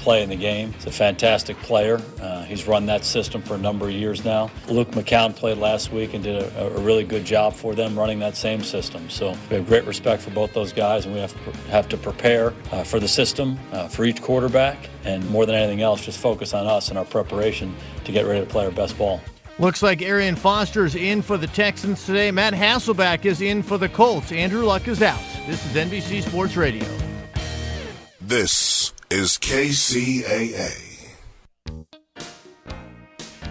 play in the game. He's a fantastic player. He's run that system for a number of years now. Luke McCown played last week and did a really good job for them running that same system. So we have great respect for both those guys, and we have to prepare for the system, for each quarterback, and more than anything else, just focus on us and our preparation to get ready to play our best ball. Looks like Arian Foster's in for the Texans today. Matt Hasselbeck is in for the Colts. Andrew Luck is out. This is NBC Sports Radio. This is KCAA.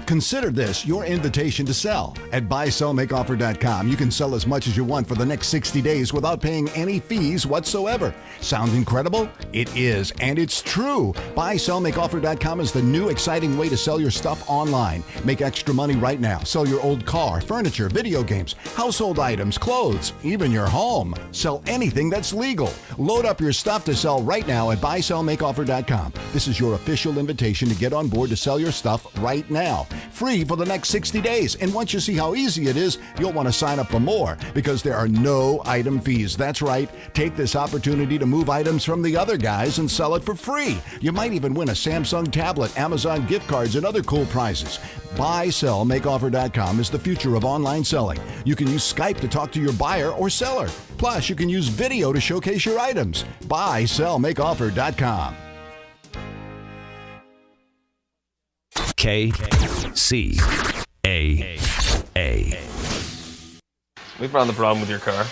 Consider this your invitation to sell. At buysellmakeoffer.com, you can sell as much as you want for the next 60 days without paying any fees whatsoever. Sound incredible? It is, and it's true. Buysellmakeoffer.com is the new exciting way to sell your stuff online. Make extra money right now. Sell your old car, furniture, video games, household items, clothes, even your home. Sell anything that's legal. Load up your stuff to sell right now at buysellmakeoffer.com. This is your official invitation to get on board to sell your stuff right now. Free for the next 60 days. And once you see how easy it is, you'll want to sign up for more because there are no item fees. That's right. Take this opportunity to move items from the other guys and sell it for free. You might even win a Samsung tablet, Amazon gift cards, and other cool prizes. BuySellMakeOffer.com is the future of online selling. You can use Skype to talk to your buyer or seller. Plus, you can use video to showcase your items. BuySellMakeOffer.com. Kcaa. We found the problem with your car.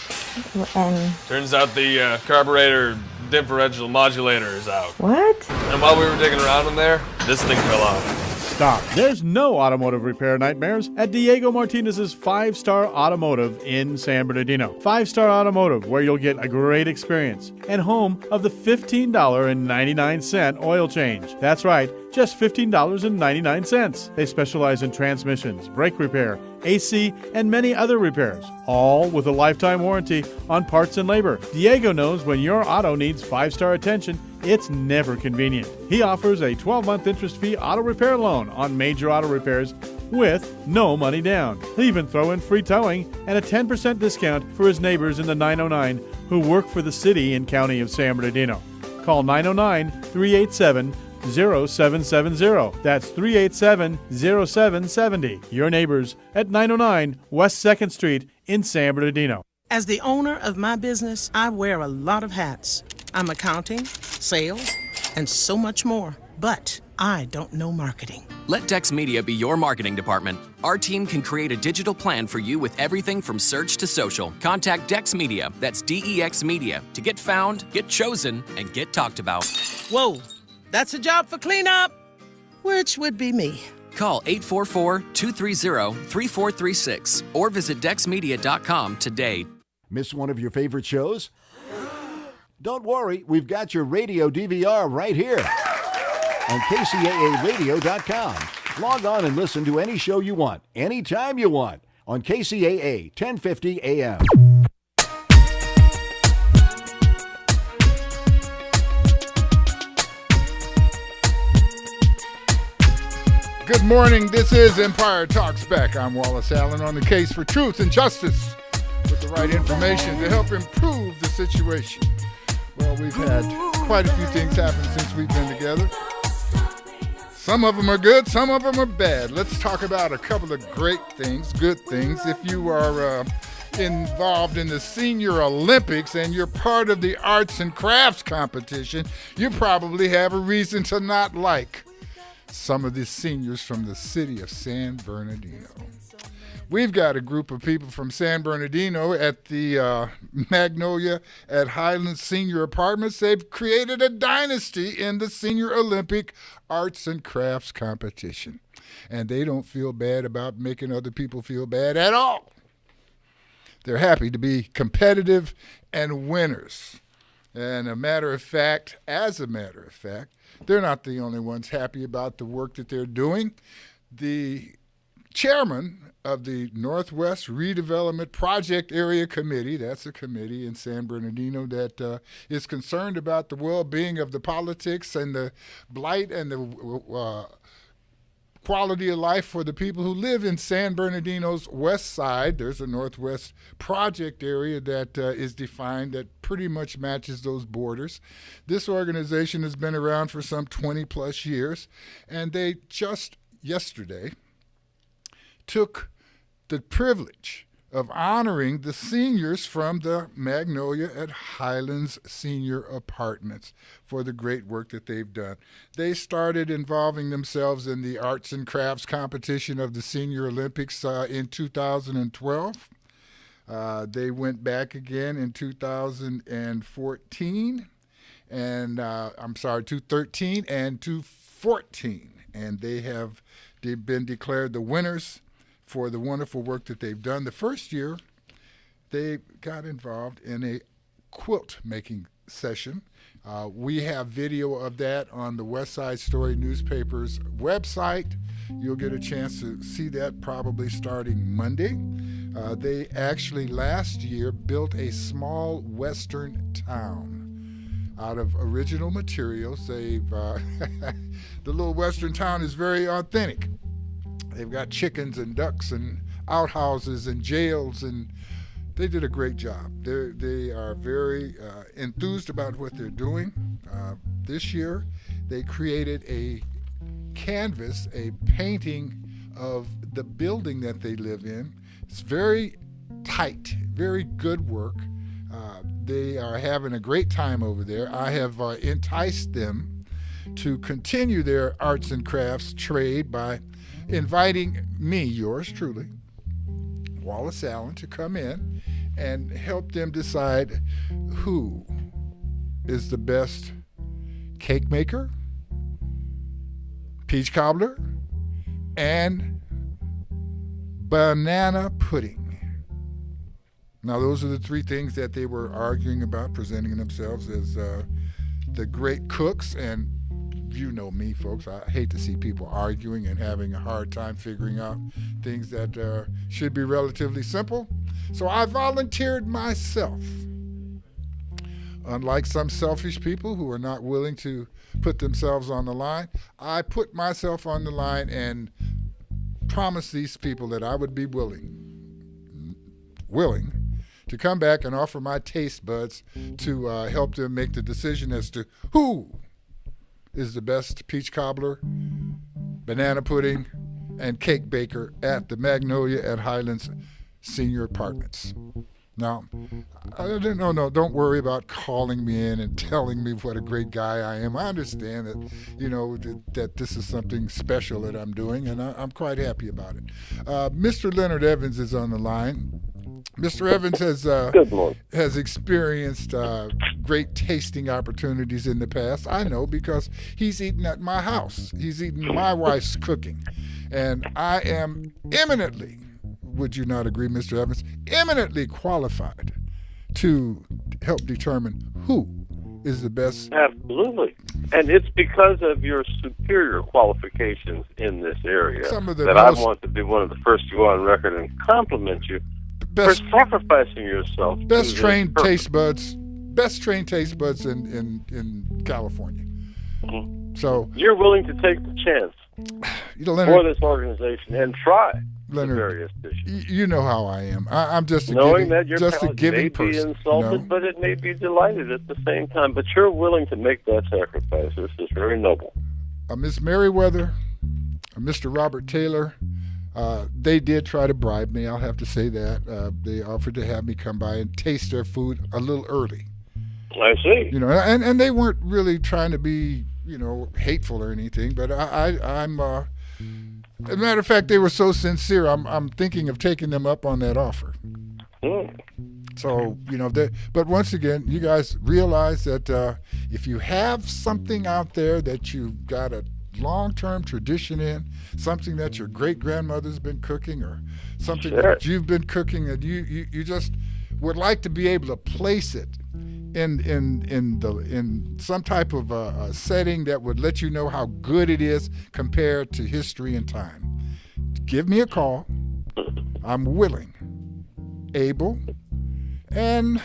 And Turns out the carburetor differential modulator is out. what? And while we were digging around in there, this thing fell off. Stop. There's no automotive repair nightmares at Diego Martinez's 5-Star Automotive in San Bernardino. 5-Star Automotive, where you'll get a great experience and home of the $15.99 oil change. That's right, just $15.99. They specialize in transmissions, brake repair, AC, and many other repairs, all with a lifetime warranty on parts and labor. Diego knows when your auto needs 5-star attention, it's never convenient. He offers a 12-month interest-free auto repair loan on major auto repairs with no money down. He'll even throw in free towing and a 10% discount for his neighbors in the 909 who work for the city and county of San Bernardino. Call 909-387-0770. That's 387-0770. Your neighbors at 909 West 2nd Street in San Bernardino. As the owner of my business, I wear a lot of hats. I'm accounting, sales, and so much more. But I don't know marketing. Let Dex Media be your marketing department. Our team can create a digital plan for you with everything from search to social. Contact Dex Media, that's DEX Media, to get found, get chosen, and get talked about. Whoa, that's a job for cleanup, which would be me. Call 844-230-3436 or visit dexmedia.com today. Miss one of your favorite shows? Don't worry, we've got your radio DVR right here on KCAAradio.com. Log on and listen to any show you want, anytime you want, on KCAA 1050 AM. Good morning. This is Empire Talks Back. I'm Wallace Allen on the case for truth and justice with the right information to help improve the situation. Well, we've had quite a few things happen since we've been together. Some of them are good, some of them are bad. Let's talk about a couple of great things, good things. If you are involved in the Senior Olympics and you're part of the arts and crafts competition, you probably have a reason to not like some of the seniors from the city of San Bernardino. We've got a group of people from San Bernardino at the Magnolia at Highlands Senior Apartments. They've created a dynasty in the Senior Olympic Arts and Crafts competition. And they don't feel bad about making other people feel bad at all. They're happy to be competitive and winners. And as a matter of fact, they're not the only ones happy about the work that they're doing. The chairman of the Northwest Redevelopment Project Area Committee, that's a committee in San Bernardino that is concerned about the well-being of the politics and the blight and the quality of life for the people who live in San Bernardino's west side. There's a Northwest project area that is defined that pretty much matches those borders. This organization has been around for some 20 plus years, and they just yesterday took the privilege of honoring the seniors from the Magnolia at Highlands Senior Apartments for the great work that they've done. They started involving themselves in the arts and crafts competition of the Senior Olympics in 2012. They went back again in 2014, and 2013 and 2014, and they've been declared the winners for the wonderful work that they've done. The first year, they got involved in a quilt making session. We have video of that on the West Side Story newspaper's website. You'll get a chance to see that probably starting Monday. They actually last year built a small western town out of original materials. The little western town is very authentic. They've got chickens and ducks and outhouses and jails, and they did a great job. They are very enthused about what they're doing. This year, they created a canvas, a painting of the building that they live in. It's very tight, very good work. They are having a great time over there. I have enticed them to continue their arts and crafts trade by inviting me, yours truly, Wallace Allen, to come in and help them decide who is the best cake maker, peach cobbler, and banana pudding. Now, those are the three things that they were arguing about, presenting themselves as the great cooks. And you know me, folks, I hate to see people arguing and having a hard time figuring out things that should be relatively simple. So I volunteered myself. Unlike some selfish people who are not willing to put themselves on the line, I put myself on the line and promised these people that I would be willing to come back and offer my taste buds to help them make the decision as to who is the best peach cobbler, banana pudding, and cake baker at the Magnolia at Highlands Senior Apartments. Now, don't worry about calling me in and telling me what a great guy I am. I understand that, that this is something special that I'm doing, and I'm quite happy about it. Mr. Leonard Evans is on the line. Mr. Evans has experienced great tasting opportunities in the past. I know because he's eaten at my house. He's eaten my wife's cooking. And I am eminently, would you not agree, Mr. Evans, eminently qualified to help determine who is the best. Absolutely. And it's because of your superior qualifications in this area that I want to be one of the first to go on record and compliment you for sacrificing yourself. Best trained taste buds in California. Mm-hmm. So you're willing to take the chance for this organization and try Leonard, the various dishes. You know how I am. I'm just a knowing giving, that your just a palate giving may person. Be insulted, but it may be delighted at the same time. But you're willing to make that sacrifice. This is very noble. Miss Merriweather, Mr. Robert Taylor, they did try to bribe me. I'll have to say that. They offered to have me come by and taste their food a little early. I see. And they weren't really trying to be, hateful or anything. But I'm. As a matter of fact, they were so sincere. I'm thinking of taking them up on that offer. Mm. So but once again, you guys realize that if you have something out there that you've got a long-term tradition in, something that your great-grandmother's been cooking or something that you've been cooking, and you just would like to be able to place it in some type of a setting that would let you know how good it is compared to history and time, give me a call. I'm willing, able, and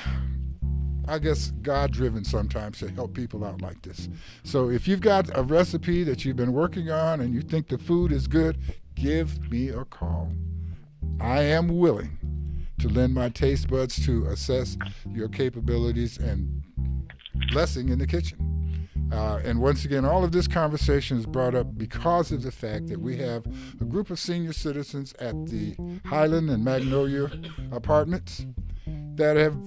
I guess, God-driven sometimes to help people out like this. So if you've got a recipe that you've been working on and you think the food is good, give me a call. I am willing to lend my taste buds to assess your capabilities and blessing in the kitchen. And once again, all of this conversation is brought up because of the fact that we have a group of senior citizens at the Highland and Magnolia apartments that have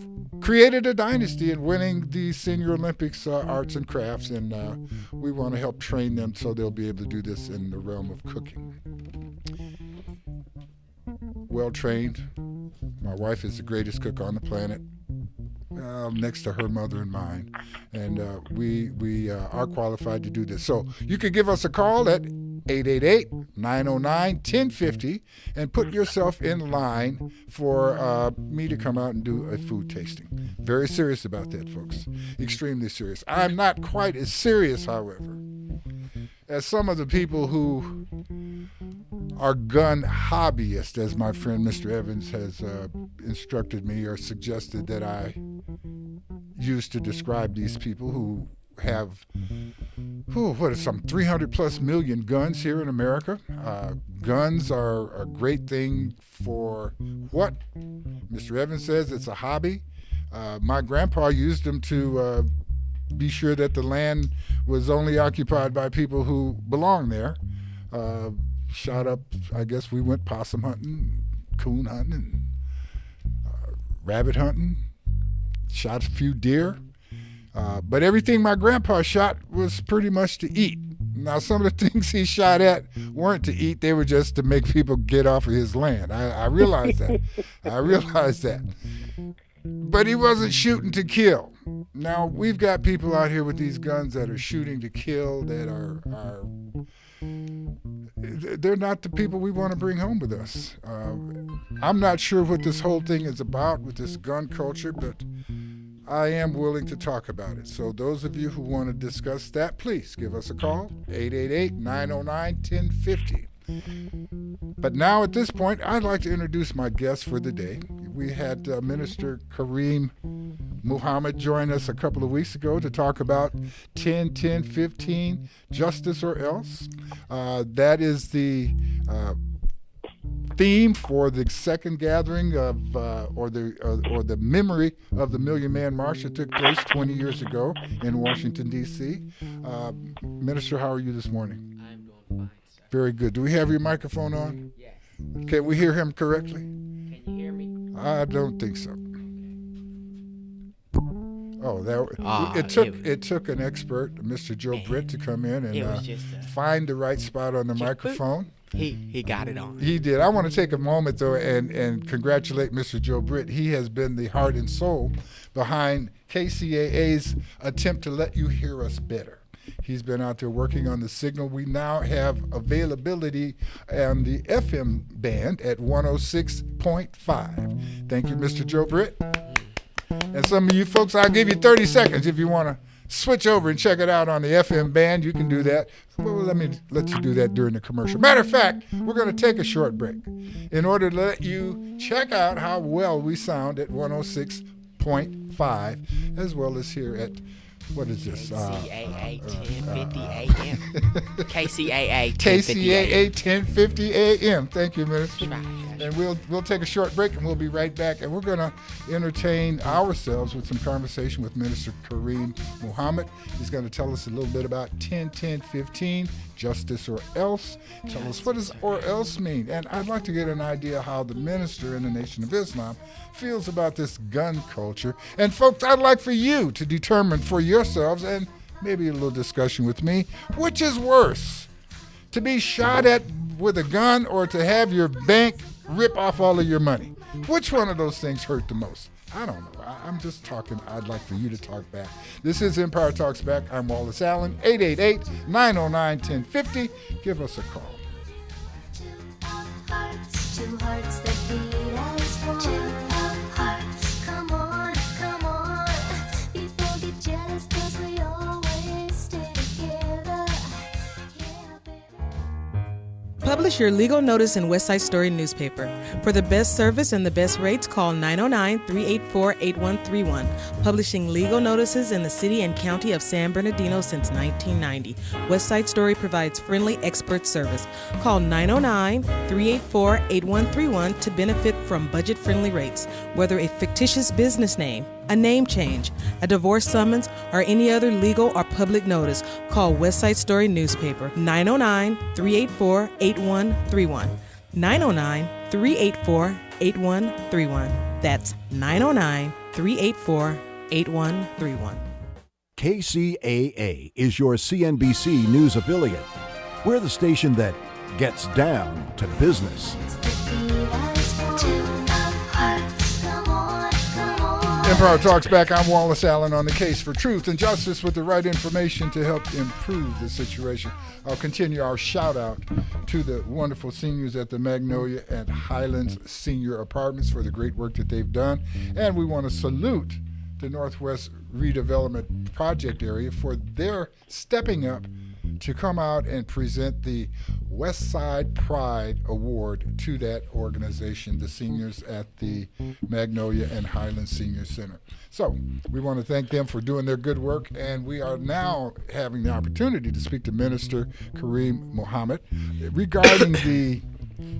created a dynasty in winning the Senior Olympics arts and crafts, and we want to help train them so they'll be able to do this in the realm of cooking. Well trained. My wife is the greatest cook on the planet, next to her mother and mine, and we are qualified to do this. So you can give us a call at 888-909-1050 and put yourself in line for me to come out and do a food tasting. Very serious about that, folks. Extremely serious. I'm not quite as serious, however, as some of the people who are gun hobbyists, as my friend Mr. Evans has instructed me or suggested that I use to describe these people who have, some 300 plus million guns here in America. Guns are a great thing for what? Mr. Evans says it's a hobby. My grandpa used them to be sure that the land was only occupied by people who belong there. Shot up, I guess we went possum hunting, coon hunting, rabbit hunting, shot a few deer. But everything my grandpa shot was pretty much to eat. Now, some of the things he shot at weren't to eat. They were just to make people get off of his land. I realized that. But he wasn't shooting to kill. Now, we've got people out here with these guns that are shooting to kill, that are they're not the people we want to bring home with us. I'm not sure what this whole thing is about with this gun culture, but I am willing to talk about it. So those of you who want to discuss that, please give us a call, 888-909-1050. But now at this point, I'd like to introduce my guest for the day. We had Minister Kareem Muhammad join us a couple of weeks ago to talk about 10-10-15, justice or else. That is the theme for the second gathering of, or the memory of the Million Man March that took place 20 years ago in Washington, D.C. Minister, how are you this morning? I'm doing fine, sir. Very good. Do we have your microphone on? Yes. Can we hear him correctly? Can you hear me? I don't think so. Oh, it took an expert, Mr. Joe Britt, to come in and find the right spot on the microphone. He got it on. He did. I want to take a moment, though, and congratulate Mr. Joe Britt. He has been the heart and soul behind KCAA's attempt to let you hear us better. He's been out there working on the signal. We now have availability on the FM band at 106.5. Thank you, Mr. Joe Britt. And some of you folks, I'll give you 30 seconds if you want to switch over and check it out on the FM band. You can do that. Well, let me let you do that during the commercial. Matter of fact, we're going to take a short break in order to let you check out how well we sound at 106.5, as well as here at, what is this? KCAA 1050 AM. KCAA 1050 AM. Thank you, Minister. And we'll take a short break, and we'll be right back. And we're going to entertain ourselves with some conversation with Minister Kareem Muhammad. He's going to tell us a little bit about 10-10-15, justice or else. Tell us, what does or else mean? And I'd like to get an idea how the minister in the Nation of Islam feels about this gun culture. And folks, I'd like for you to determine for yourselves, and maybe a little discussion with me, which is worse, to be shot at with a gun or to have your bank rip off all of your money? Which one of those things hurt the most? I don't know. I'm just talking. I'd like for you to talk back. This is Empire Talks Back. I'm Wallace Allen. 888-909-1050. Give us a call. Two hearts that beat as one. Two hearts. Come on, come on. People get jealous 'cause we always stay together. Yeah, baby. Publish your legal notice in West Side Story newspaper. For the best service and the best rates, call 909-384-8131. Publishing legal notices in the city and county of San Bernardino since 1990. West Side Story provides friendly expert service. Call 909-384-8131 to benefit from budget-friendly rates. Whether a fictitious business name, a name change, a divorce summons, or any other legal or public notice, call West Side Story newspaper 909-384-8131. 909-384-8131. That's 909-384-8131. KCAA is your CNBC news affiliate. We're the station that gets down to business. Empire Talks back. I'm Wallace Allen on the case for truth and justice with the right information to help improve the situation. I'll continue our shout out to the wonderful seniors at the Magnolia and Highlands Senior Apartments for the great work that they've done. And we want to salute the Northwest Redevelopment Project area for their stepping up to come out and present the West Side Pride Award to that organization, the seniors at the Magnolia and Highlands Senior Center. So we want to thank them for doing their good work, and we are now having the opportunity to speak to Minister Kareem Mohammed regarding the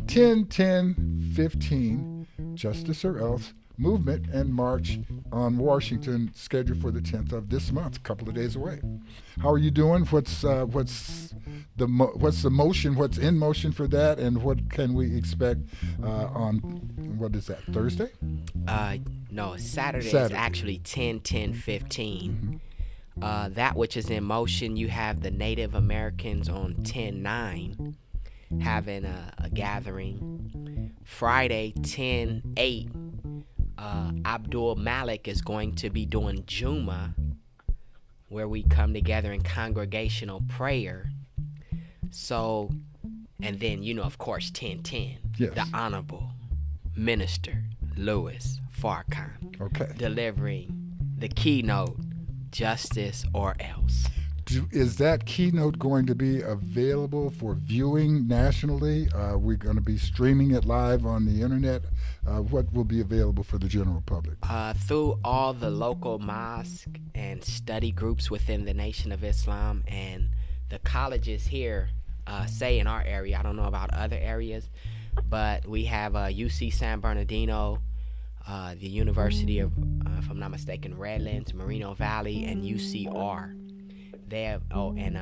10-10-15 Justice or Else movement and march on Washington scheduled for the 10th of this month, a couple of days away. How are you doing? What's the motion? What's in motion for that, and what can we expect on what is that, Thursday? No, Saturday is actually 10-10-15. That which is in motion, you have the Native Americans on 10-9 having a gathering. Friday 10-8. Abdul Malik is going to be doing Juma, where we come together in congregational prayer. So, and then, of course, 10-10, yes. The Honorable Minister Louis Farrakhan, delivering the keynote, Justice or Else. Is that keynote going to be available for viewing nationally? We're going to be streaming it live on the internet. What will be available for the general public? Through all the local mosques and study groups within the Nation of Islam and the colleges here, say in our area, I don't know about other areas, but we have UC San Bernardino, the University of, if I'm not mistaken, Redlands, Moreno Valley, and UCR. They have, and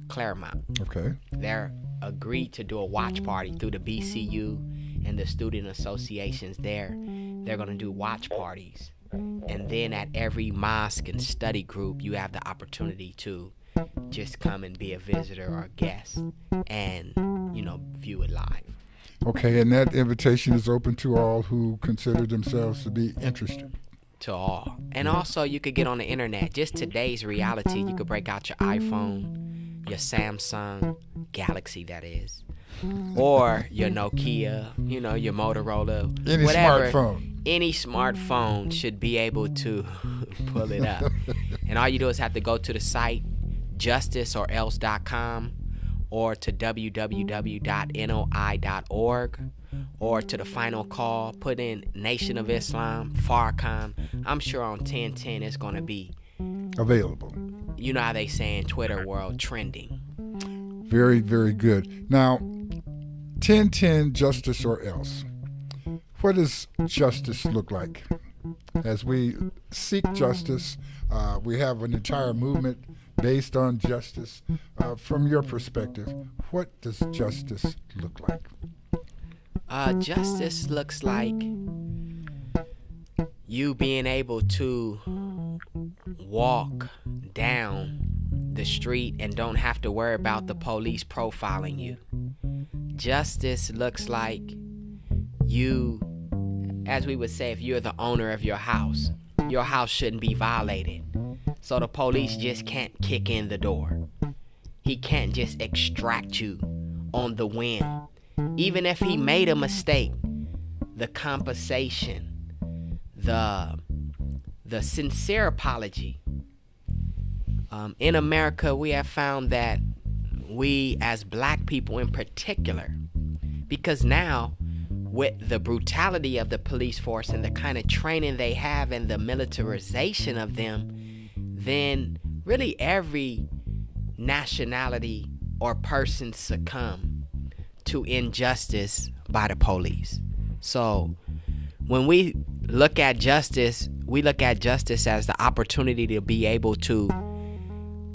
Claremont. Okay. They're agreed to do a watch party through the BCU and the student associations there. They're going to do watch parties. And then at every mosque and study group, you have the opportunity to just come and be a visitor or a guest and, view it live. Okay, and that invitation is open to all who consider themselves to be interested. To all. And also you could get on the internet. Just today's reality, you could break out your iPhone, your Samsung Galaxy, that is, or your Nokia, your Motorola, whatever. Any smartphone should be able to pull it up. And all you do is have to go to the site justiceorelse.com or to www.noi.org. Or to the final call, put in Nation of Islam, Farrakhan. I'm sure on 10-10 it's going to be available. You know how they say in Twitter world, trending. Very, very good. Now, 10-10, Justice or Else. What does justice look like? As we seek justice, we have an entire movement based on justice. From your perspective, what does justice look like? Justice looks like you being able to walk down the street and don't have to worry about the police profiling you. Justice looks like you, as we would say, if you're the owner of your house shouldn't be violated. So the police just can't kick in the door. He can't just extract you on the whim. Even if he made a mistake, the compensation, the sincere apology. In America, we have found that we as black people in particular, because now with the brutality of the police force and the kind of training they have and the militarization of them, then really every nationality or person succumb to injustice by the police. So when we look at justice, we look at justice as the opportunity to be able to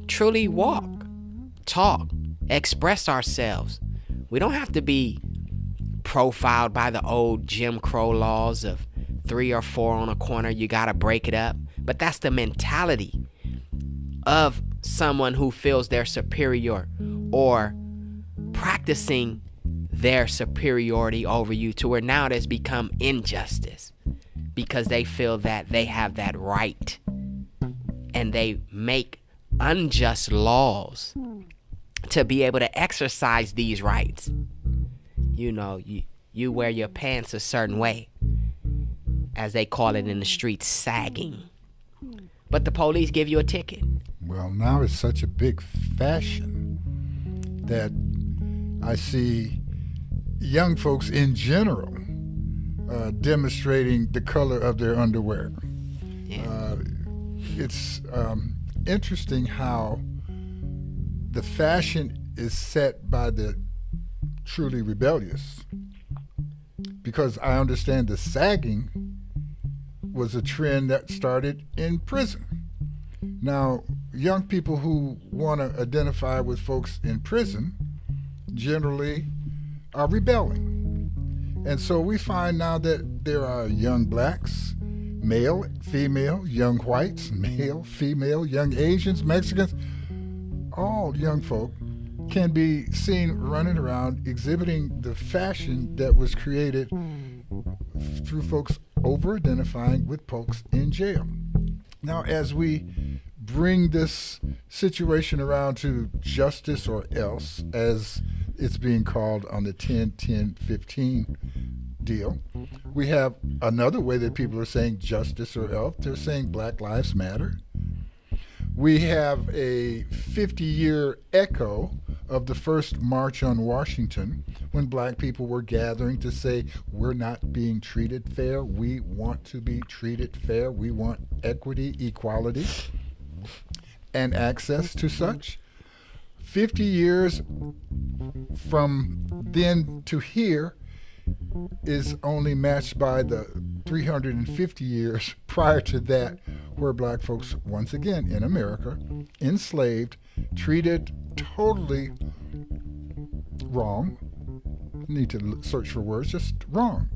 truly walk, talk, express ourselves. We don't have to be profiled by the old Jim Crow laws of 3 or 4 on a corner. You got to break it up. But that's the mentality of someone who feels they're superior or practicing their superiority over you, to where now it has become injustice because they feel that they have that right and they make unjust laws to be able to exercise these rights. You know, you wear your pants a certain way, as they call it in the streets, sagging. But the police give you a ticket. Well, now it's such a big fashion that I see young folks in general demonstrating the color of their underwear. Yeah. It's interesting how the fashion is set by the truly rebellious, because I understand the sagging was a trend that started in prison. Now, young people who want to identify with folks in prison generally are rebelling. And so we find now that there are young blacks, male, female, young whites, male, female, young Asians, Mexicans, all young folk can be seen running around exhibiting the fashion that was created through folks over-identifying with folks in jail. Now, as we bring this situation around to justice or else, as it's being called on the 10-10-15 deal, we have another way that people are saying justice or else. They're saying Black Lives Matter. We have a 50-year echo of the first March on Washington, when black people were gathering to say, we're not being treated fair. We want to be treated fair. We want equity, equality, and access to such. 50 years from then to here is only matched by the 350 years prior to that, where black folks, once again in America, enslaved, treated totally wrong. Need to search for words, just wrong.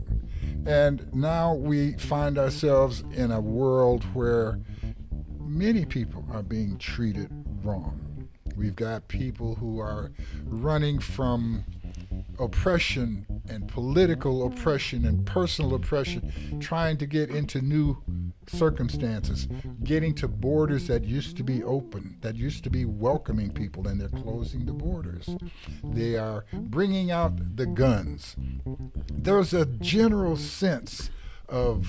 And now we find ourselves in a world where many people are being treated wrong. We've got people who are running from oppression and political oppression and personal oppression, trying to get into new circumstances, getting to borders that used to be open, that used to be welcoming people, and they're closing the borders. They are bringing out the guns. There's a general sense of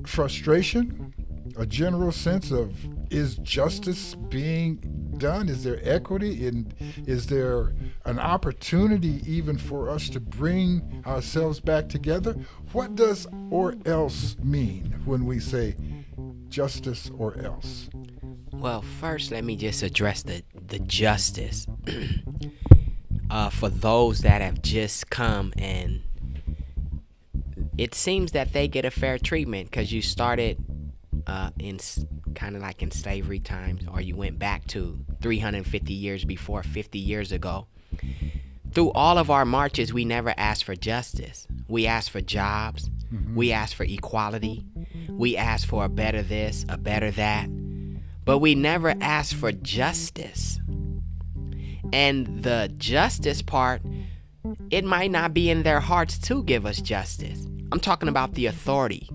frustration, a general sense of, is justice being done? Is there equity? And is there an opportunity even for us to bring ourselves back together? What does or else mean when we say justice or else? Well, first let me just address the justice for those that have just come, and it seems that they get a fair treatment because you started in kind of like in slavery times, or you went back to 350 years before, 50 years ago. Through all of our marches, we never asked for justice. We asked for jobs. Mm-hmm. We asked for equality. We asked for a better this, a better that. But we never asked for justice. And the justice part, it might not be in their hearts to give us justice. I'm talking about the authority.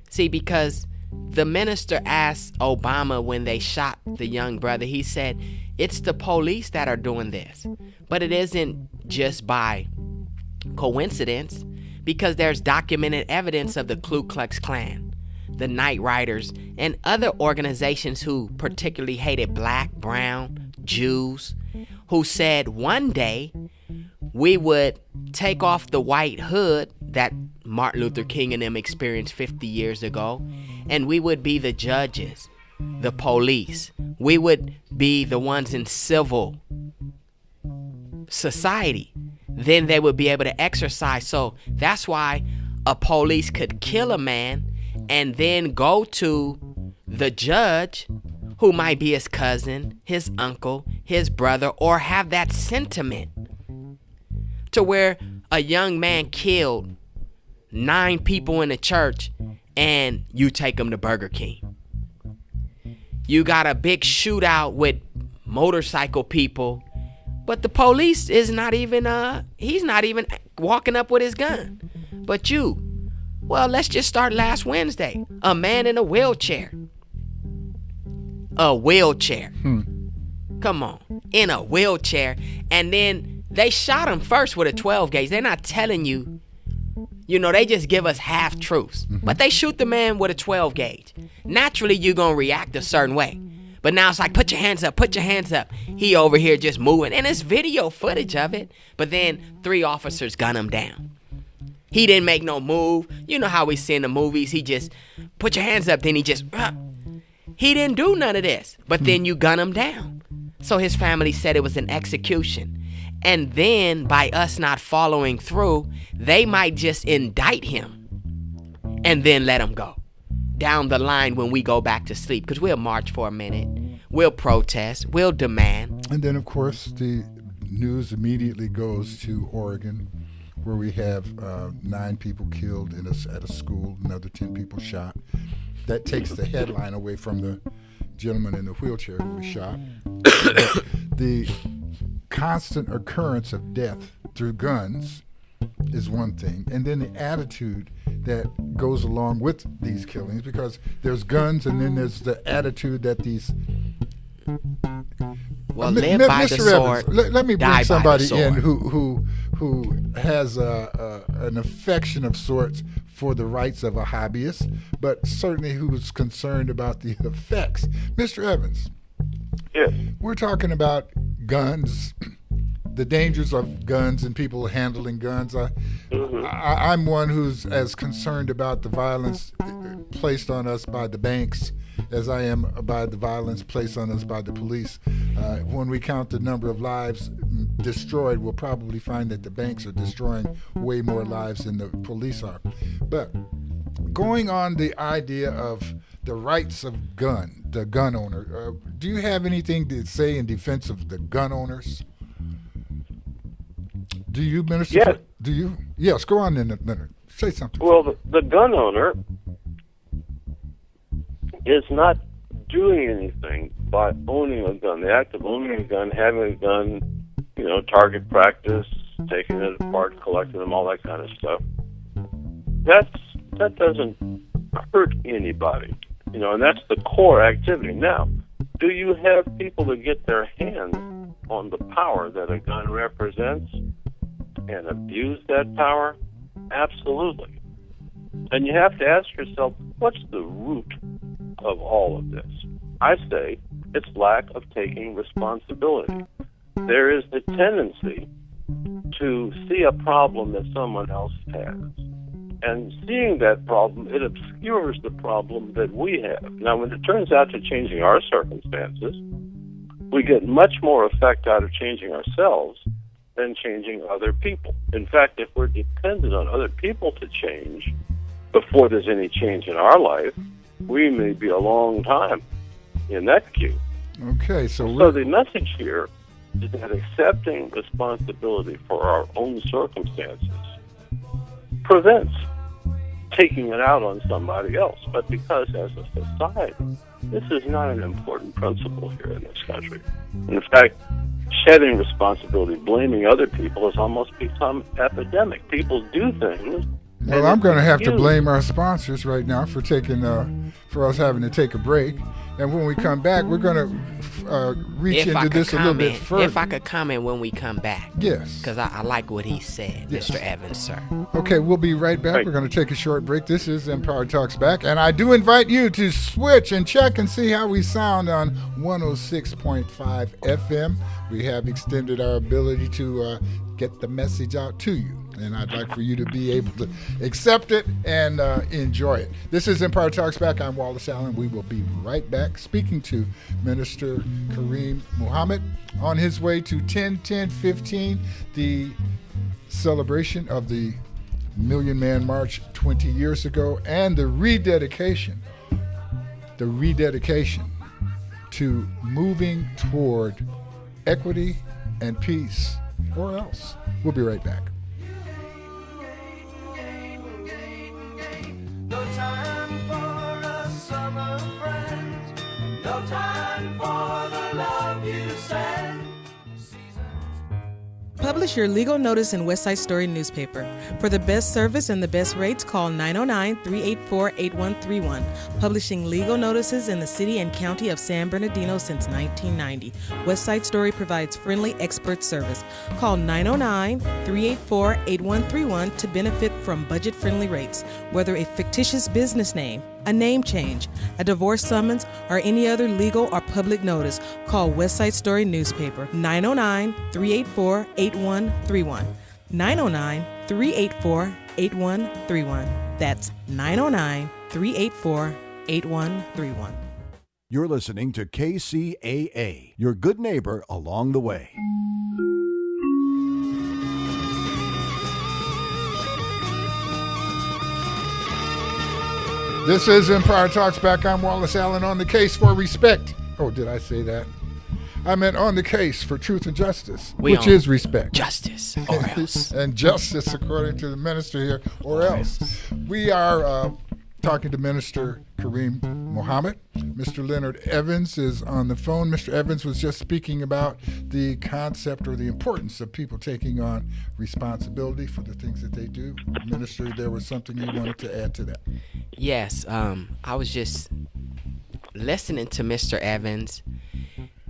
See, because the minister asked Obama when they shot the young brother, he said, it's the police that are doing this. But it isn't just by coincidence, because there's documented evidence of the Ku Klux Klan, the Night Riders, and other organizations who particularly hated black, brown, Jews, who said one day we would take off the white hood that Martin Luther King and them experienced 50 years ago, and we would be the judges, the police. We would be the ones in civil society. Then they would be able to exercise. So that's why a police could kill a man and then go to the judge, who might be his cousin, his uncle, his brother, or have that sentiment to where a young man killed 9 people in a church and you take him to Burger King. You got a big shootout with motorcycle people, but the police is not even, he's not even walking up with his gun. But well, let's just start last Wednesday. A man in a wheelchair. A wheelchair. Come on. In a wheelchair. And then they shot him first with a 12 gauge. They're not telling you, they just give us half truths. But they shoot the man with a 12 gauge. Naturally, you're going to react a certain way. But now it's like, put your hands up, put your hands up. He over here just moving. And it's video footage of it. But then 3 officers gun him down. He didn't make no move. You know how we see in the movies. He just put your hands up. Then he just, he didn't do none of this. But then you gun him down. So his family said it was an execution. And then by us not following through, they might just indict him and then let him go. Down the line when we go back to sleep, because we'll march for a minute, we'll protest, we'll demand. And then, of course, the news immediately goes to Oregon, where we have 9 people killed at a school, another 10 people shot. That takes the headline away from the gentleman in the wheelchair who was shot. The constant occurrence of death through guns is one thing, and then the attitude that goes along with these killings, because there's guns and then there's the attitude that these live by the sword. Evans, let me bring somebody in who has an affection of sorts for the rights of a hobbyist, but certainly who's concerned about the effects. Mr. Evans. Yes. We're talking about guns, the dangers of guns and people handling guns. I'm one who's as concerned about the violence placed on us by the banks as I am about the violence placed on us by the police. When we count the number of lives destroyed, we'll probably find that the banks are destroying way more lives than the police are. But going on the idea of the rights of the gun owner, do you have anything to say in defense of the gun owners? Do you, Minister? Yes. Do you? Yes, go on in, Leonard. Say something. Well, the gun owner is not doing anything by owning a gun. The act of owning a gun, having a gun, target practice, taking it apart, collecting them, all that kind of stuff. That doesn't hurt anybody, and that's the core activity. Now, do you have people that get their hands on the power that a gun represents and abuse that power? Absolutely. And you have to ask yourself, what's the root of all of this? I say it's lack of taking responsibility. There is the tendency to see a problem that someone else has. And seeing that problem, it obscures the problem that we have. Now, when it turns out to changing our circumstances, we get much more effect out of changing ourselves than changing other people. In fact, if we're dependent on other people to change before there's any change in our life, we may be a long time in that queue. Okay, so the message here is that accepting responsibility for our own circumstances prevents taking it out on somebody else. But because as a society, this is not an important principle here in this country. In fact, shedding responsibility, blaming other people has almost become epidemic. People do things. Well, I'm going to have to blame our sponsors right now for us having to take a break. And when we come back, we're going to reach into this a little bit further. If I could comment when we come back. Yes. Because I like what he said, yes. Mr. Evans, sir. Okay, we'll be right back. We're going to take a short break. This is Empire Talks Back. And I do invite you to switch and check and see how we sound on 106.5 FM. We have extended our ability to get the message out to you. And I'd like for you to be able to accept it and enjoy it. This is Empire Talks Back. I'm Wallace Allen. We will be right back speaking to Minister Kareem Muhammad on his way to 10-10-15, the celebration of the Million Man March 20 years ago, and the rededication to moving toward equity and peace, or else. We'll be right back. No time for a summer friend. No time for the love you send. Publish your legal notice in West Side Story newspaper. For the best service and the best rates, call 909-384-8131. Publishing legal notices in the city and county of San Bernardino since 1990. West Side Story provides friendly expert service. Call 909-384-8131 to benefit from budget-friendly rates. Whether a fictitious business name, a name change, a divorce summons, or any other legal or public notice, call West Side Story newspaper 909-384-8131. 909-384-8131. That's 909-384-8131. You're listening to KCAA, your good neighbor along the way. This is Empire Talks Back. I'm Wallace Allen, on the case for respect. Oh, did I say that? I meant on the case for truth and justice, which is respect. Justice, or else. And justice, according to the minister here, or else. We are talking to Minister Kareem Muhammad. Mr. Leonard Evans is on the phone. Mr. Evans was just speaking about the concept or the importance of people taking on responsibility for the things that they do. Minister, there was something you wanted to add to that. Yes, I was just listening to Mr. Evans,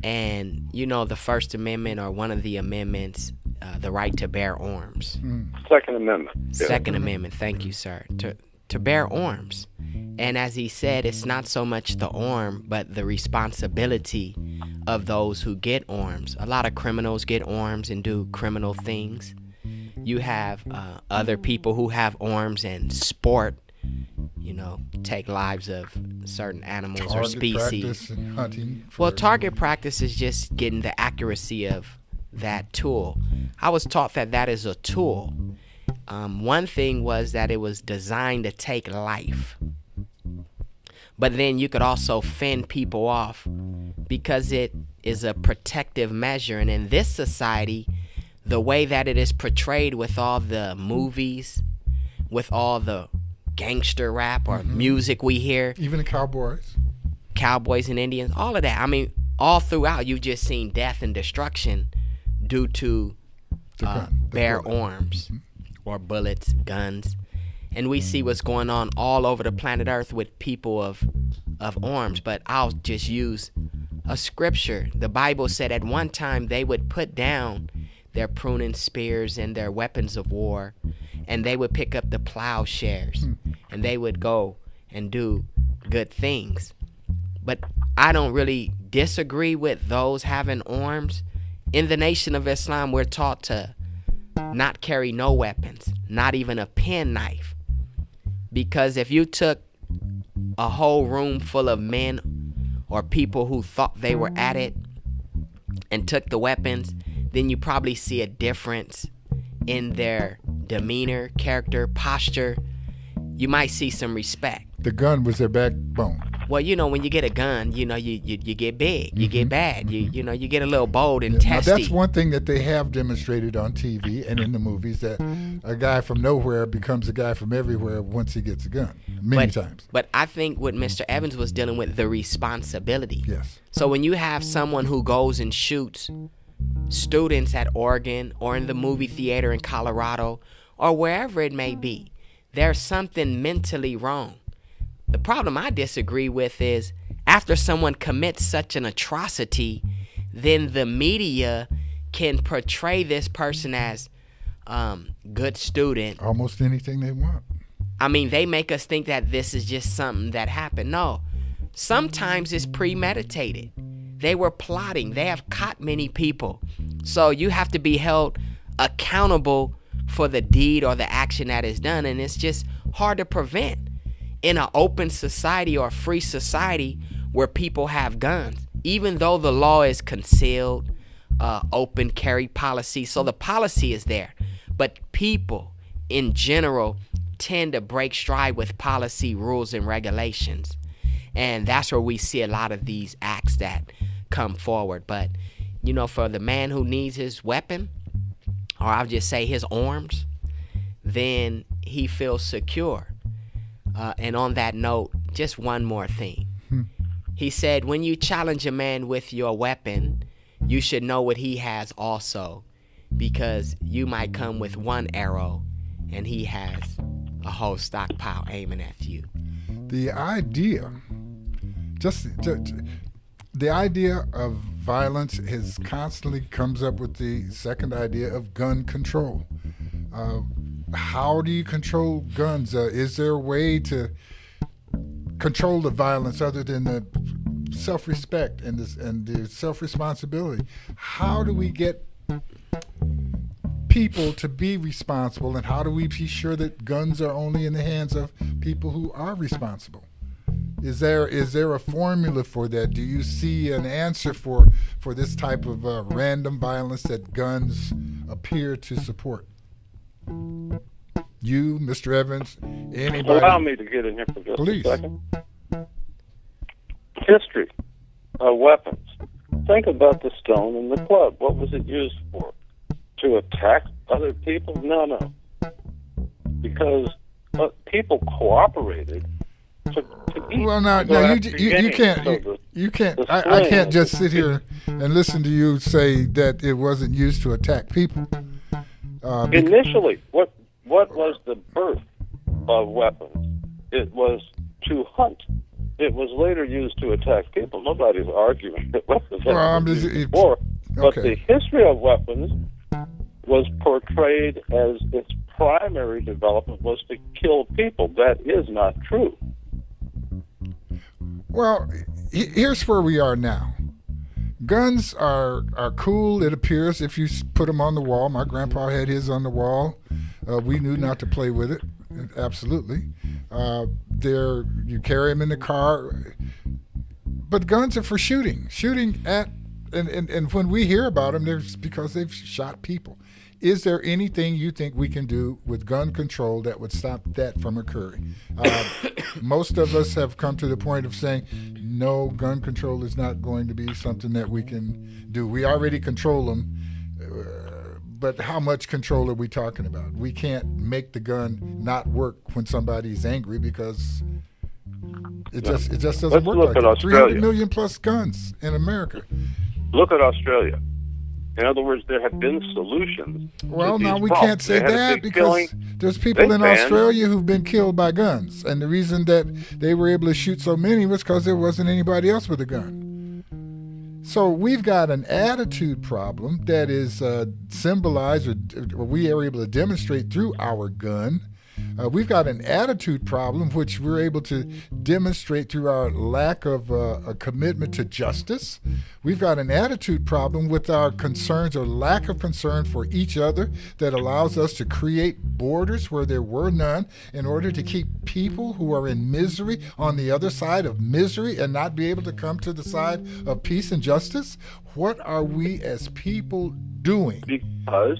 and you know, the First Amendment, or one of the amendments, the right to bear arms. Second Amendment. Second Amendment, thank you, sir. To bear arms. And as he said, it's not so much the arm, but the responsibility of those who get arms. A lot of criminals get arms and do criminal things. You have other people who have arms and sport, you know, take lives of certain animals or species. Practice and hunting. Well, target practice is just getting the accuracy of that tool. I was taught that is a tool. One thing was that it was designed to take life. But then you could also fend people off because it is a protective measure. And in this society, the way that it is portrayed with all the movies, with all the gangster rap or music we hear. Even the cowboys and Indians, all of that. I mean, all throughout, you've just seen death and destruction due to bear arms. Or bullets, guns. And we see what's going on all over the planet Earth with people of arms. But I'll just use a scripture. The Bible said at one time they would put down their pruning spears and their weapons of war, and they would pick up the plowshares, and they would go and do good things. But I don't really disagree with those having arms. In the Nation of Islam, we're taught to not carry no weapons, not even a penknife. Because if you took a whole room full of men or people who thought they were at it and took the weapons, then you probably see a difference in their demeanor, character, posture. You might see some respect. The gun was their backbone. Well, you know, when you get a gun, you know, you get big, you get bad, you know, you get a little bold and testy. Now that's one thing that they have demonstrated on TV and in the movies, that a guy from nowhere becomes a guy from everywhere once he gets a gun, many times. But I think what Mr. Evans was dealing with, the responsibility. Yes. So when you have someone who goes and shoots students at Oregon or in the movie theater in Colorado or wherever it may be, there's something mentally wrong. The problem I disagree with is after someone commits such an atrocity, then the media can portray this person as good student. Almost anything they want. I mean, they make us think that this is just something that happened. No, sometimes it's premeditated. They were plotting. They have caught many people. So you have to be held accountable for the deed or the action that is done, and it's just hard to prevent in an open society or free society where people have guns. Even though the law is concealed, open carry policy, so the policy is there, but people in general tend to break stride with policy, rules, and regulations, and that's where we see a lot of these acts that come forward. But you know, for the man who needs his weapon, or I'll just say his arms, then he feels secure. And on that note, just one more thing. He said, when you challenge a man with your weapon, you should know what he has also, because you might come with one arrow and he has a whole stockpile aiming at you. The idea, the idea of violence has constantly comes up with the second idea of gun control. How do you control guns? Is there a way to control the violence other than the self-respect and the self-responsibility? How do we get people to be responsible, and how do we be sure that guns are only in the hands of people who are responsible? Is there a formula for that? Do you see an answer for this type of random violence that guns appear to support? You, Mr. Evans, anybody? Allow me to get in here for just Please. a second. History of weapons. Think about the stone and the club. What was it used for? To attack other people? No. Because people cooperated to eat. Well, now you can't. I can't just sit here and listen to you say that it wasn't used to attack people. Initially, what was the birth of weapons? It was to hunt. It was later used to attack people. Nobody's arguing that weapons had been used before. But the history of weapons was portrayed as its primary development was to kill people. That is not true. Well, here's where we are now. Guns are cool, it appears, if you put them on the wall. My grandpa had his on the wall. We knew not to play with it. Absolutely. You carry them in the car. But guns are for shooting. Shooting at, and when we hear about them, it's because they've shot people. Is there anything you think we can do with gun control that would stop that from occurring? Most of us have come to the point of saying, no, gun control is not going to be something that we can do. We already control them, but how much control are we talking about? We can't make the gun not work when somebody's angry because it just doesn't work like that. 300 million plus guns in America. Look at Australia. In other words, there have been solutions. Well, now we can't say that because there's people in Australia who've been killed by guns. And the reason that they were able to shoot so many was because there wasn't anybody else with a gun. So we've got an attitude problem that is symbolized or we are able to demonstrate through our gun. We've got an attitude problem, which we're able to demonstrate through our lack of a commitment to justice. We've got an attitude problem with our concerns or lack of concern for each other that allows us to create borders where there were none in order to keep people who are in misery on the other side of misery and not be able to come to the side of peace and justice. What are we as people doing? Because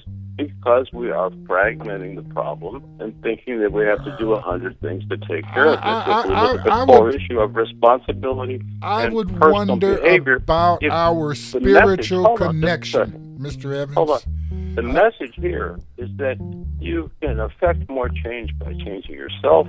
we are fragmenting the problem and thinking that we have to do 100 things to take care of it. If we look at the core issue of responsibility and personal behavior, about our spiritual connection, Mr. Evans. Hold on. The message here is that you can affect more change by changing yourself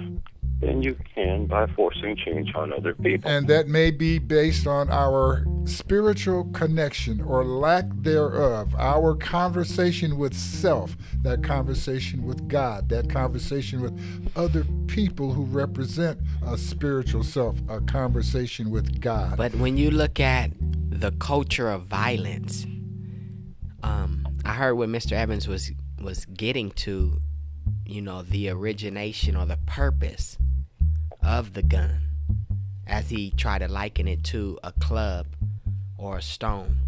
than you can by forcing change on other people. And that may be based on our spiritual connection or lack thereof, our conversation with self, that conversation with God, that conversation with other people who represent a spiritual self, a conversation with God. But when you look at the culture of violence, I heard what Mr. Evans was getting to, the origination or the purpose of the gun, as he tried to liken it to a club or a stone,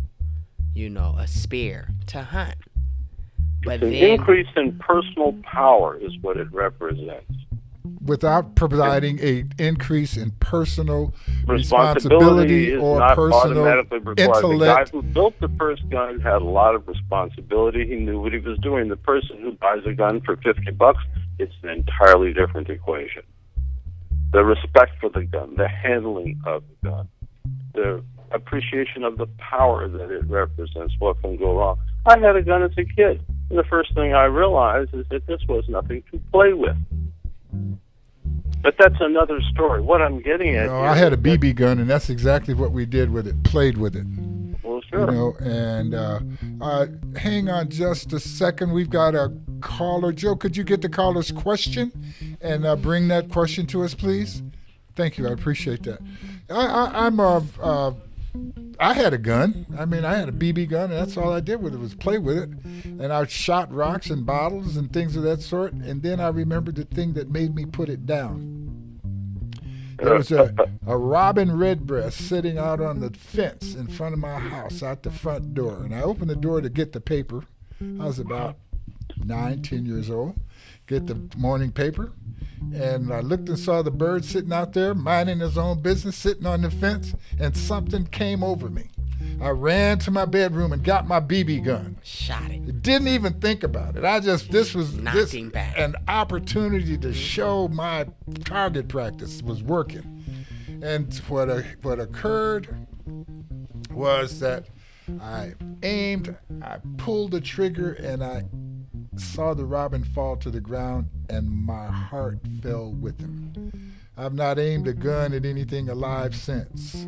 a spear to hunt. But an increase in personal power is what it represents. Without providing an increase in personal responsibility or not personal automatically required. intellect. The guy who built the first gun had a lot of responsibility. He knew what he was doing. The person who buys a gun for $50, it's an entirely different equation. The respect for the gun, the handling of the gun, the appreciation of the power that it represents, what can go wrong. I had a gun as a kid, and the first thing I realized is that this was nothing to play with. But that's another story. What I'm getting at I had a BB gun, and that's exactly what we did with it, played with it. Well, sure. And hang on just a second. We've got a caller. Joe, could you get the caller's question and bring that question to us, please? Thank you. I appreciate that. I had a gun. I had a BB gun, and that's all I did with it was play with it. And I shot rocks and bottles and things of that sort. And then I remembered the thing that made me put it down. There was a robin redbreast sitting out on the fence in front of my house, out the front door. And I opened the door to get the paper. I was about 9, 10 years old. Get the morning paper. And I looked and saw the bird sitting out there, minding his own business, sitting on the fence, and something came over me. I ran to my bedroom and got my BB gun. Shot it. Didn't even think about it. This was an opportunity to show my target practice was working. And what occurred was that I aimed, I pulled the trigger, and I saw the robin fall to the ground, and my heart fell with him. I've not aimed a gun at anything alive since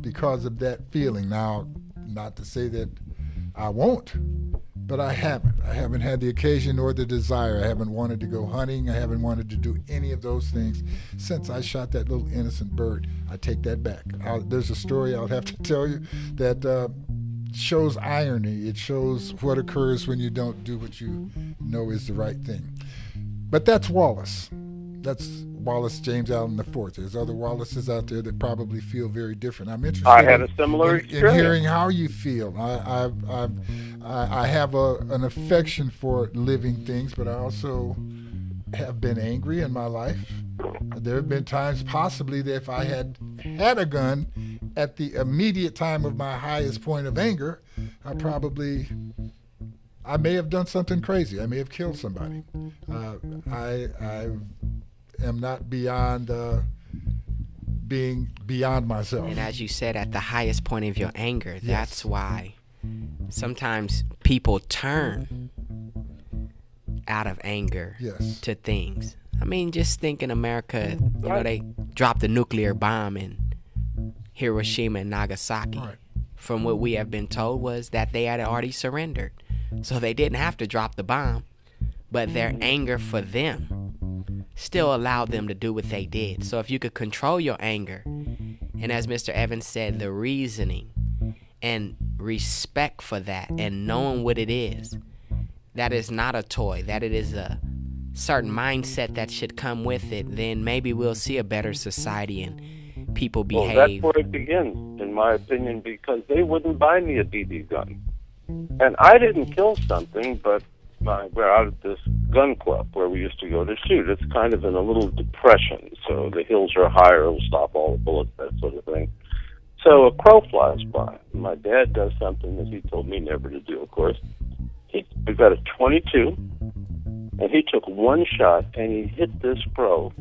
because of that feeling. Now, not to say that I won't, but I haven't. I haven't had the occasion or the desire. I haven't wanted to go hunting. I haven't wanted to do any of those things since I shot that little innocent bird. I take that back. There's a story I'll have to tell you that shows irony. It shows what occurs when you don't do what you know is the right thing. But that's Wallace. That's Wallace James Allen IV. There's other Wallaces out there that probably feel very different. I'm interested I had a similar in hearing how you feel. I have an affection for living things, but I also have been angry in my life. There have been times possibly that if I had had a gun at the immediate time of my highest point of anger, I may have done something crazy. I may have killed somebody. I am not beyond being beyond myself. And as you said, at the highest point of your anger, that's why sometimes people turn out of anger to things. Just think in America, they dropped a nuclear bomb in Hiroshima and Nagasaki. Right. From what we have been told was that they had already surrendered. So they didn't have to drop the bomb, but their anger for them still allowed them to do what they did. So if you could control your anger, and as Mr. Evans said, the reasoning and respect for that and knowing what it is, that is not a toy, that it is a certain mindset that should come with it, then maybe we'll see a better society and people behave. Well, that's where it begins, in my opinion, because they wouldn't buy me a BB gun. And I didn't kill something, but we're out at this gun club where we used to go to shoot. It's kind of in a little depression, so the hills are higher, it'll stop all the bullets, that sort of thing. So a crow flies by. My dad does something that he told me never to do, of course. We've got a .22, and he took one shot, and he hit this crow,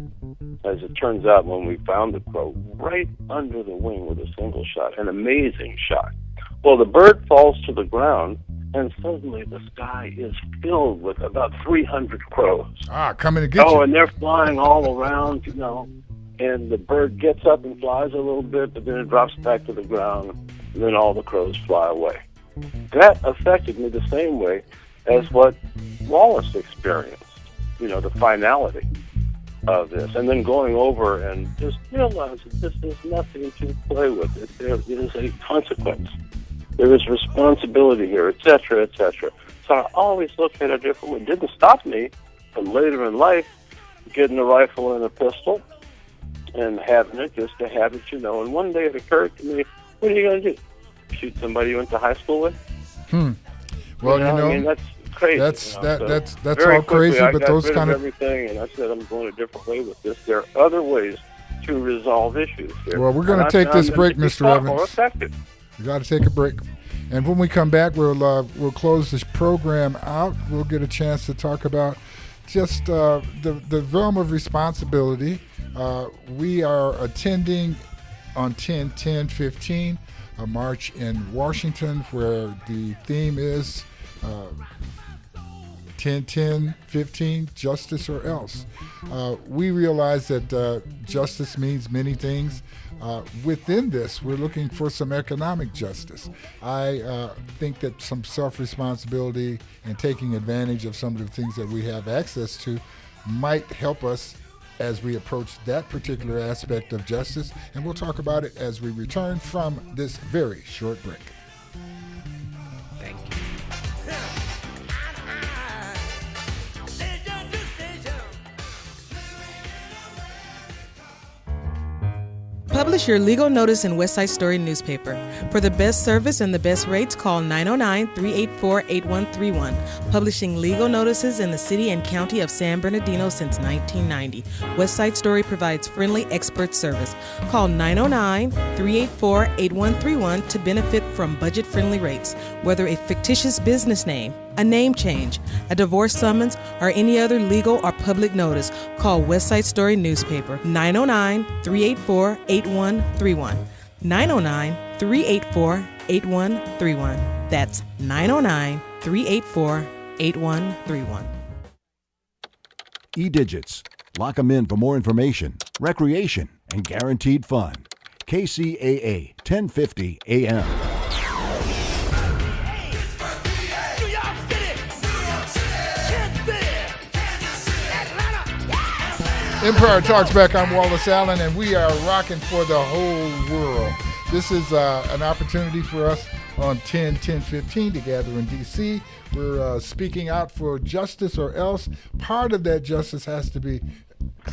as it turns out when we found the crow, right under the wing with a single shot, an amazing shot. Well, the bird falls to the ground, and suddenly the sky is filled with about 300 crows. Coming to get you. Oh, and they're flying all around, and the bird gets up and flies a little bit, but then it drops back to the ground, and then all the crows fly away. That affected me the same way as what Wallace experienced, the finality of this. And then going over and just realizing this is nothing to play with. There is a consequence. There is responsibility here, et cetera, et cetera. So I always look at it differently. It didn't stop me from later in life getting a rifle and a pistol and having it just to have it, And one day it occurred to me, what are you going to do? Shoot somebody you went to high school with? Well, I mean, that's crazy. That's very all crazy, quickly, but those kind of everything, and I said I'm going a different way with this. There are other ways to resolve issues here. Well, we're going to take this break, Mr. Evans. Effective. We got to take a break, and when we come back, we'll close this program out. We'll get a chance to talk about just the realm of responsibility. We are attending on 10/10/15 a march in Washington where the theme is 10/10/15, justice or else. We realize that justice means many things. Within this, we're looking for some economic justice. I think that some self-responsibility and taking advantage of some of the things that we have access to might help us as we approach that particular aspect of justice, and we'll talk about it as we return from this very short break. Thank you. Publish your legal notice in Westside Story newspaper. For the best service and the best rates, call 909-384-8131. Publishing legal notices in the city and county of San Bernardino since 1990. Westside Story provides friendly expert service. Call 909-384-8131 to benefit from budget-friendly rates. Whether a fictitious business name, a name change, a divorce summons, or any other legal or public notice, call Westside Story newspaper 909-384-8131. 909-384-8131. That's 909-384-8131. E-Digits. Lock them in for more information, recreation, and guaranteed fun. KCAA 1050 AM. Empire Talks Back. I'm Wallace Allen, and we are rocking for the whole world. This is an opportunity for us on 10/10/15 to gather in D.C. We're speaking out for justice or else. Part of that justice has to be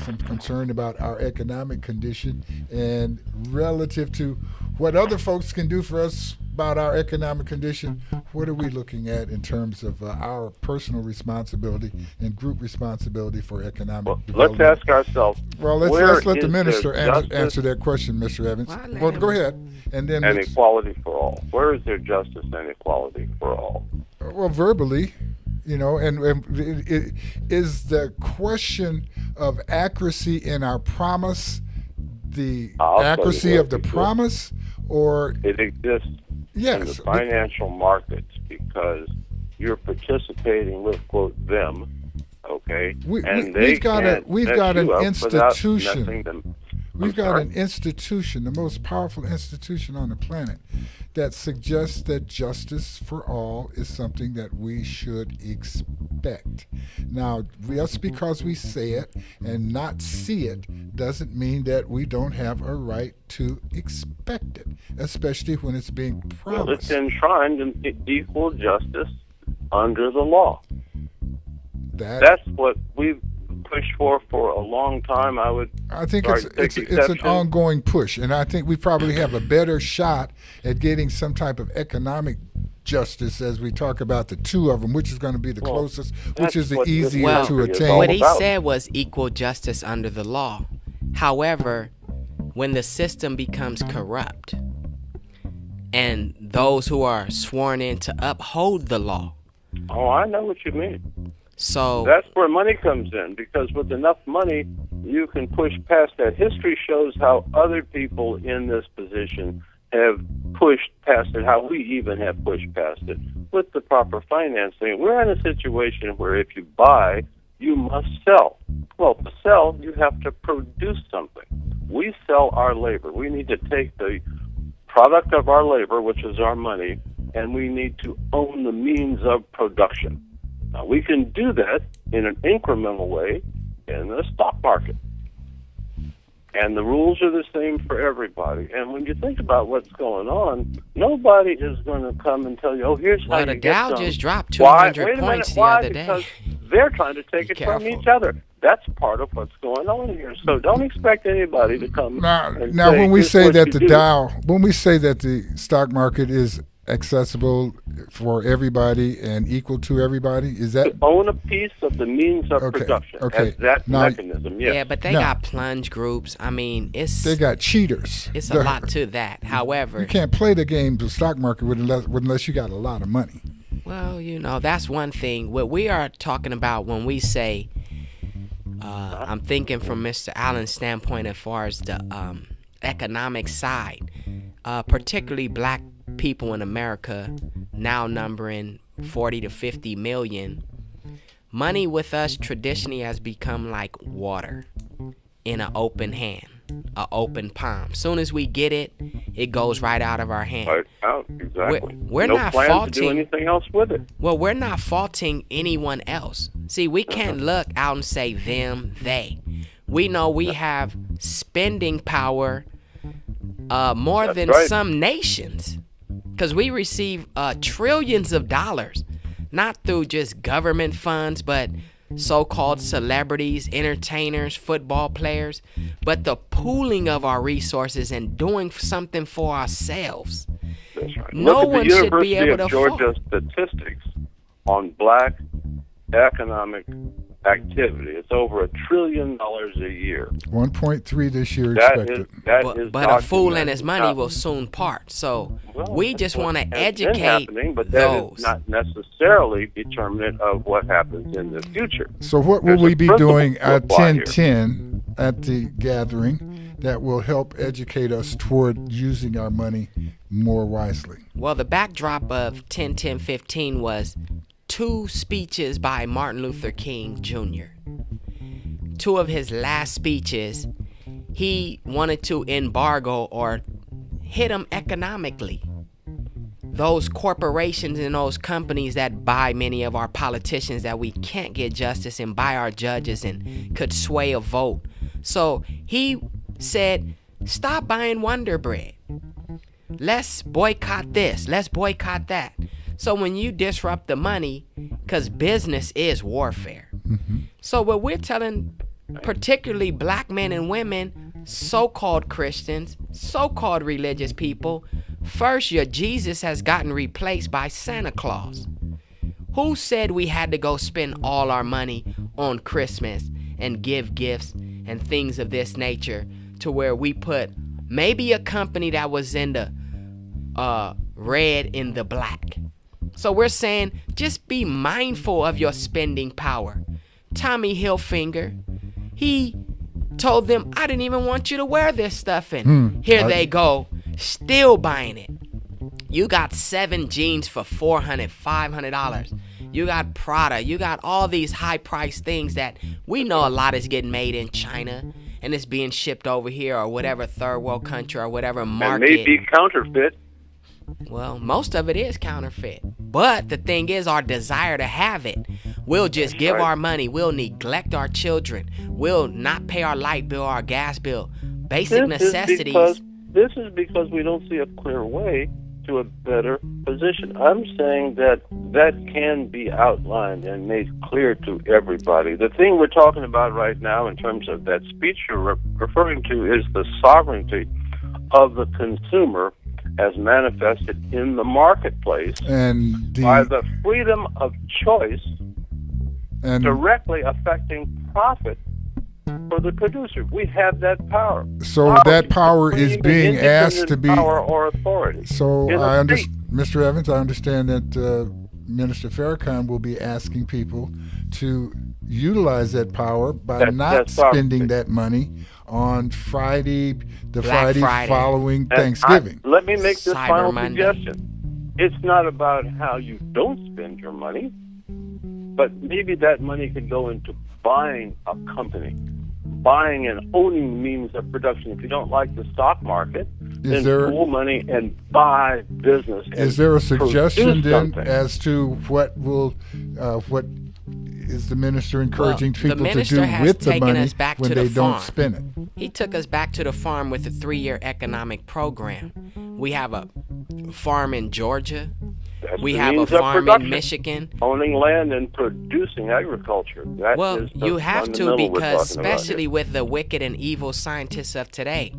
some concern about our economic condition and relative to what other folks can do for us about our economic condition. What are we looking at in terms of our personal responsibility and group responsibility for economic development? Let's ask ourselves. Well, let's let the minister answer that question, Mr. Evans. Well, go ahead. And then equality for all. Where is there justice and equality for all? Well, verbally, and it is the question of accuracy in our promise, the accuracy of the promise, or it exists in the financial markets because you're participating with, quote, them, okay? We've got an institution. We've got an institution, the most powerful institution on the planet, that suggests that justice for all is something that we should expect. Now, just because we say it and not see it doesn't mean that we don't have a right to expect it, especially when it's being promised. Well, it's enshrined in equal justice under the law. That's what we've pushed for a long time. I think it's an ongoing push, and I think we probably have a better shot at getting some type of economic justice as we talk about the two of them, which is going to be the closest, which is the easier to attain. What he said was equal justice under the law. However, when the system becomes corrupt and those who are sworn in to uphold the law. Oh, I know what you mean. So that's where money comes in, because with enough money, you can push past that. History shows how other people in this position have pushed past it, how we even have pushed past it with the proper financing. We're in a situation where if you buy, you must sell. Well, to sell, you have to produce something. We sell our labor. We need to take the product of our labor, which is our money, and we need to own the means of production. Now, we can do that in an incremental way in the stock market. And the rules are the same for everybody. And when you think about what's going on, nobody is going to come and tell you, oh, here's how you the get Dow some. just dropped 200 Wait a points minute. the Why? other day. Because they're trying to take it from each other. That's part of what's going on here. So don't expect anybody to come. Now, say, when we say that when we say that the stock market is accessible for everybody and equal to everybody, is that to own a piece of the means of production? As that mechanism, yes. Yeah, but they got plunge groups. I mean, they got cheaters. It's a lot to that. However, you can't play the game of the stock market unless you got a lot of money. Well, that's one thing. What we are talking about when we say, I'm thinking from Mr. Allen's standpoint as far as the economic side, particularly black people in America now numbering 40 to 50 million. Money with us traditionally has become like water in an open hand, an open palm. Soon as we get it, it goes right out of our hand. Right out, exactly. We're no not plan faulting to do anything else with it. Well, we're not faulting anyone else. See, we can't look out and say them, they. We know we have spending power more than some nations, because we receive trillions of dollars, not through just government funds, but so-called celebrities, entertainers, football players, but the pooling of our resources and doing something for ourselves. That's right. No one should be able to University of Georgia statistics on black economic activity. It's over $1 trillion a year. 1.3 this year expected. But a fool and his money will soon part. So we just want to educate but those. That is not necessarily determinant of what happens in the future. So what will we be doing at 10:10 at the gathering that will help educate us toward using our money more wisely? Well, the backdrop of 10-10-15 was 2 speeches by Martin Luther King Jr. 2 of his last speeches, he wanted to embargo or hit them economically. Those corporations and those companies that buy many of our politicians that we can't get justice and buy our judges and could sway a vote. So he said, stop buying Wonder Bread. Let's boycott this. Let's boycott that. So when you disrupt the money, because business is warfare. Mm-hmm. So what we're telling particularly black men and women, so-called Christians, so-called religious people, first, your Jesus has gotten replaced by Santa Claus. Who said we had to go spend all our money on Christmas and give gifts and things of this nature to where we put maybe a company that was in the red in the black? So we're saying just be mindful of your spending power. Tommy Hilfiger, he told them, I didn't even want you to wear this stuff. And here they go, still buying it. You got 7 jeans for $400, $500. You got Prada. You got all these high-priced things that we know a lot is getting made in China and it's being shipped over here or whatever third world country or whatever market. And may be counterfeit. Well, most of it is counterfeit. But the thing is, our desire to have it. We'll just give our money. We'll neglect our children. We'll not pay our light bill, our gas bill. Basic necessities. This is because we don't see a clear way to a better position. I'm saying that can be outlined and made clear to everybody. The thing we're talking about right now in terms of that speech you're referring to is the sovereignty of the consumer as manifested in the marketplace and by the freedom of choice and directly affecting profit for the producer. We have that power. So that power is being asked to be power or authority. So I understand, Mr. Evans, I understand that Minister Farrakhan will be asking people to utilize that power by not spending that money on Friday, Friday following Thanksgiving. Let me make this Cyber final Monday. suggestion. It's not about how you don't spend your money, but maybe that money could go into buying a company, buying and owning means of production. If you don't like the stock market, then pool money and buy business. Is there a suggestion then as to what is the minister encouraging people to do with the money when they don't spend it? He took us back to the farm with a 3-year economic program. We have a farm in Georgia. We have a farm in Michigan. Owning land and producing agriculture. You have to, because especially with the wicked and evil scientists of today,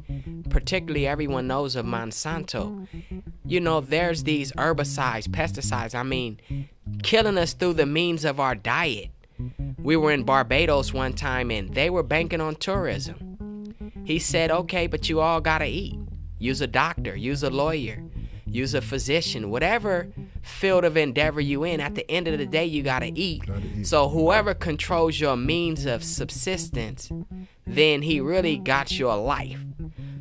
particularly everyone knows of Monsanto, there's these herbicides, pesticides, killing us through the means of our diet. We were in Barbados one time and they were banking on tourism. He said, okay, but you all gotta eat. Use a doctor, use a lawyer, use a physician, whatever field of endeavor you in, at the end of the day, you gotta eat. So whoever controls your means of subsistence, then he really got your life.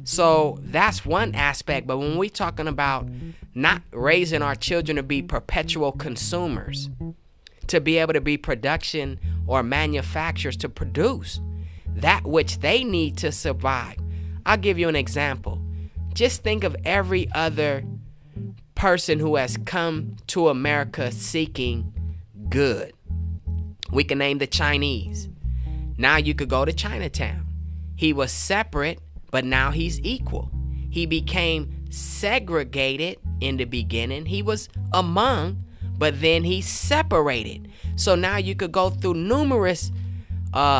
So that's one aspect. But when we're talking about not raising our children to be perpetual consumers, to be able to be production or manufacturers to produce that which they need to survive. I'll give you an example. Just think of every other person who has come to America seeking good. We can name the Chinese. Now you could go to Chinatown. He was separate, but now he's equal. He became segregated in the beginning. He was among, but then he separated. So now you could go through numerous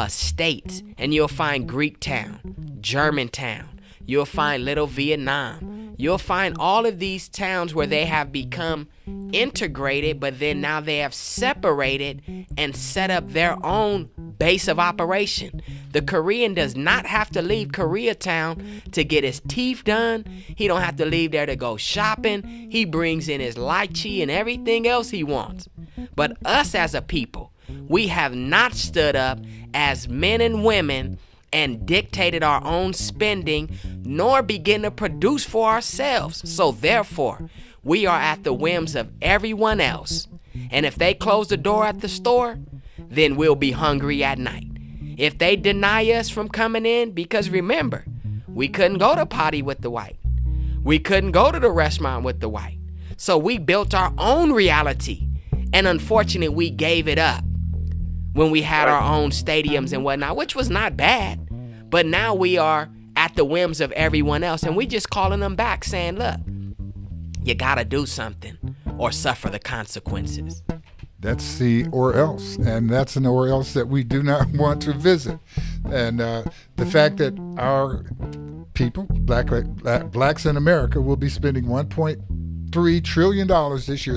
states and you'll find Greek town, German town. You'll find Little Vietnam. You'll find all of these towns where they have become integrated, but then now they have separated and set up their own base of operation. The Korean does not have to leave Koreatown to get his teeth done. He don't have to leave there to go shopping. He brings in his lychee and everything else he wants. But us as a people, we have not stood up as men and women and dictated our own spending, nor begin to produce for ourselves. So therefore, we are at the whims of everyone else. And if they close the door at the store, then we'll be hungry at night. If they deny us from coming in, because remember, we couldn't go to potty with the white. We couldn't go to the restaurant with the white. So we built our own reality. And unfortunately, we gave it up when we had our own stadiums and whatnot, which was not bad. But now we are at the whims of everyone else. And we just calling them back saying, look, you got to do something or suffer the consequences. That's the or else. And that's an or else that we do not want to visit. And the fact that our people, blacks in America, will be spending $1.3 trillion this year,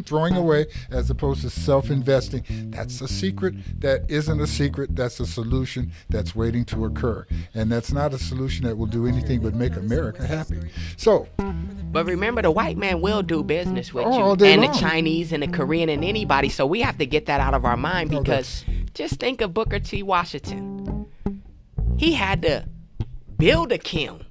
throwing away, as opposed to self-investing. That's a secret that isn't a secret. That's a solution that's waiting to occur. And that's not a solution that will do anything but make America happy. So, but remember, the white man will do business with you, all and day long. The Chinese and the Korean and anybody. So we have to get that out of our mind, because just think of Booker T. Washington. He had to build a kiln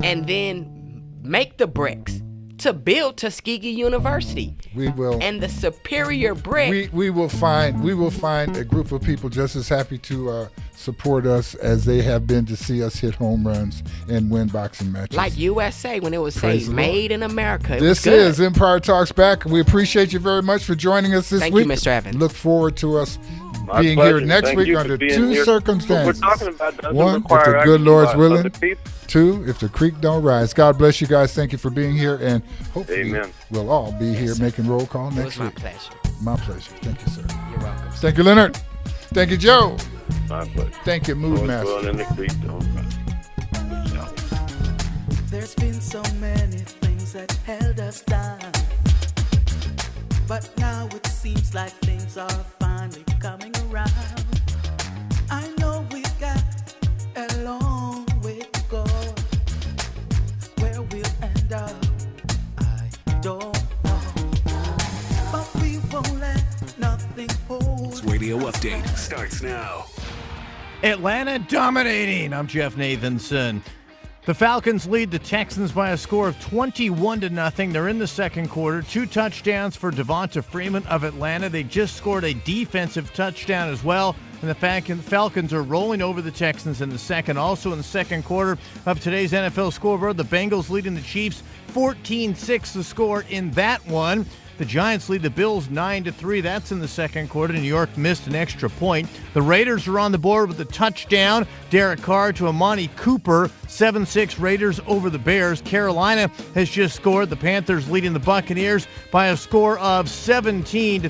and then make the bricks to build Tuskegee University. We will, and the superior brick. We will find a group of people just as happy to support us as they have been to see us hit home runs and win boxing matches. Like USA when it was saying "Made in America." This is Empire Talks Back. We appreciate you very much for joining us this week. Thank you, Mr. Evans. Look forward to us My being pleasure. here next Thank week you under for being two here. circumstances. What we're talking about doesn't one, if require the good Lord's willing. other people. Two, if the creek don't rise. God bless you guys. Thank you for being here, and hopefully Amen. we'll all be here making roll call next week. It was my pleasure. My pleasure. Thank you, sir. You're welcome. Thank you, Leonard. Thank you, Joe. My pleasure. Thank you, Mood Lord's Master. willing, and the creek don't rise. There's been so many things that held us down, but now it seems like things are finally coming around. I know we've got a long way to go. Where we'll end up, I don't know, but we won't let nothing something whole. This radio update starts now. Atlanta dominating. I'm Jeff Nathanson. The Falcons lead the Texans by a score of 21-0. They're in the second quarter. 2 touchdowns for Devonta Freeman of Atlanta. They just scored a defensive touchdown as well. And the Falcons are rolling over the Texans in the second. Also in the second quarter of today's NFL scoreboard, the Bengals leading the Chiefs 14-6 the score in that one. The Giants lead the Bills 9-3. That's in the second quarter. New York missed an extra point. The Raiders are on the board with a touchdown. Derek Carr to Amani Cooper. 7-6 Raiders over the Bears. Carolina has just scored. The Panthers leading the Buccaneers by a score of 17-3.